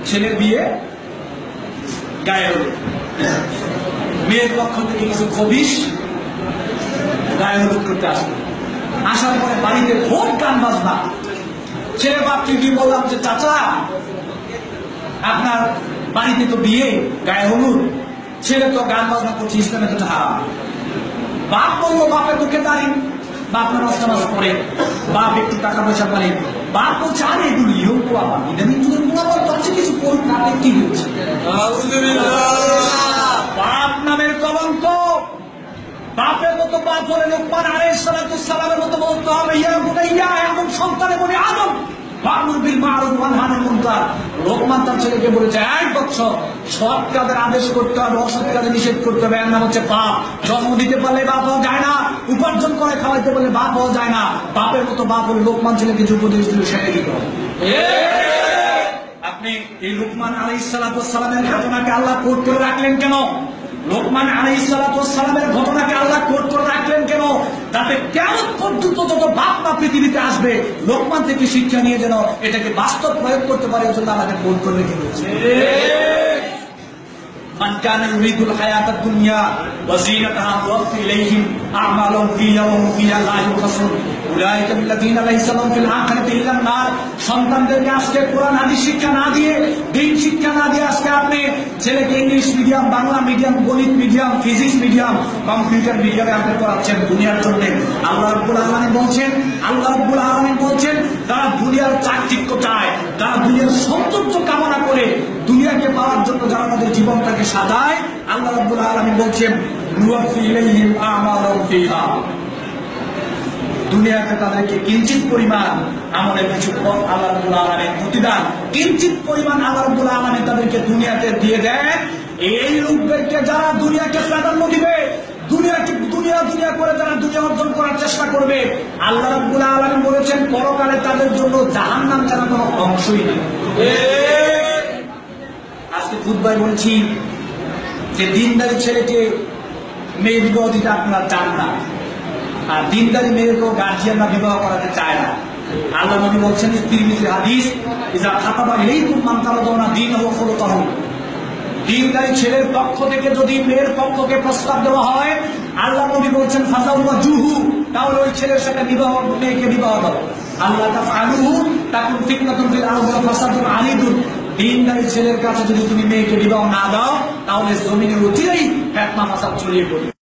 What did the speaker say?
ছেলের বিয়ে, গায়ে হলুদ, মেয়ের পক্ষ থেকে কিছু খবিশ গায়ে হলুদ করতে আসবে। আসার পরে বাড়িতে খুব গান বাজনা। ছেলে বাপকে গিয়ে বললাম যে চাচা আপনার বাড়িতে তো বিয়ে, গায়ে হলুদ, ছেলে তো গান বাজনা করছে, ইসলামে তো হারাম। বাপ বললো বাপের মুখে দাঁড়িয়ে, বাপ নামাজ টামাজ পড়ে, বাপ একটু টাকা পয়সা করে, বাপ বলছে আরে এগুলো ইয়োগ বাবা ইদানিং যুগের মোলাবার করছে কিছু করুক না, কি হচ্ছে বাপ নামের কলঙ্ক। বাপের মতো বাপ হলে লোকমান আলাইহিস সালামের মতো বলতে হবে ইয়া বুনাইয়া, এমন সন্তানের বলে আদম ওয়া'মুর বিল মা'রুফ ওয়ানহা আনিল মুনকার। লোকমান তার ছেলেকে বলেছে এক বছর সৎ কাজের আদেশ করতে হবে, অসৎ কাজে নিষেধ করতে হবে। এর নাম হচ্ছে পাপ। জন্ম দিতে পারলে বাপ হওয়া যায় না, উপার্জন করে খাওয়াইতে পারলে বাপ হওয়া যায় না। বাপের মতো বাপ হলে লোকমান ছেলেকে যে উপদেশ দিল সেটাই দিতে হবে। আপনি এই লোকমান আলাইহিস সালামের ঘটনাকে আল্লাহ কোট করে রাখলেন কেন? লোকমান আলাইহিস সালামের ঘটনাকে আল্লাহ কোট করে রাখলেন কেন? তাতে কিয়ামত পর্যন্ত যত বাপ মা পৃথিবীতে আসবে লোকমান থেকে শিক্ষা নিয়ে যেন এটাকে বাস্তব প্রয়োগ করতে পারে, এজন্য আমাকে কোট করে রেখে দিয়েছে। من كان يريد الحياة الدنيا وزينتها نوفي إليهم أعمالهم فيها وهم فيها لا يبخسون أولئك الذين ليس لهم في الآخرة إلا النار। সন্তানদেরকে আজকে কোরআন হাদিস শিক্ষা না দিয়ে, দিন শিক্ষা না দিয়ে আজকে আপনি ছেলেকে ইংলিশ মিডিয়াম, বাংলা মিডিয়াম, গণিত মিডিয়াম, ফিজিক্স মিডিয়াম, কম্পিউটার মিডিয়ামে আপনি পড়াচ্ছেন দুনিয়ার জন্য। আল্লাহ রাব্বুল আলামিন বলছেন তারা দুনিয়ার চাকচিক্য চায়, তারা দুনিয়ার সৌন্দর্য কামনা করে, দুনিয়াকে পাওয়ার জন্য যারা তাদের জীবনটাকে সাজায়, আল্লাহ রাব্বুল আলামিন বলছেন নুওয়াফি ইলাইহিম আমালুহুম ফিহা। দুনিয়াতে তাদেরকে কিঞ্চিত পরিমাণ আমলের কিছু পথ আল্লাহ রাব্বুল আলামিন প্রতিদান, কিঞ্চিত পরিমাণ আল্লাহ রাব্বুল আলামিন তাদেরকে দুনিয়াতে দিয়ে দেয়। এই লোকদেরকে যারা দুনিয়াকে প্রাধান্য দিবে, দুনিয়া করে যারা দুনিয়া অর্জন করার চেষ্টা করবে, আল্লাহ রাব্বুল আলামিন বলেছেন পরকালে তাদের জন্য জাহান্নাম ছাড়া কোনো অংশই নেই। আজকে খুতবায় বলছি যে দিনদারি ছেলেকে মেয়ে বিবাহ দিতে আপনারা চান না, আর দিনদারি মেয়েকেও গার্জিয়ানরা বিবাহ করাতে চায় না। আল্লাহ নবী বলছেন তিরমিজির হাদিস, ইযা খাতাবা ইলাইকুম মান তারাদাউনা দীনাহু ওয়া খুলুকাহু। দিনদারি ছেলের পক্ষ থেকে যদি মেয়ের পক্ষকে প্রস্তাব দেওয়া হয়, আল্লাহ নবী বলছেন ফাযাওয়াজুহু, তাহলে ওই ছেলের সাথে মেয়েকে বিবাহ দাও। আল্লাহ তাফআলুহু তাকুন ফিতনাতুন ফিল আরদি ওয়া ফাসাদুন আলীদুন। দিনদারি ছেলের কাছে যদি তুমি মেয়েকে বিবাহ না দাও, তাহলে জমিনে অচিরেই ফিতনা ফাসাদ ছড়িয়ে পড়বে।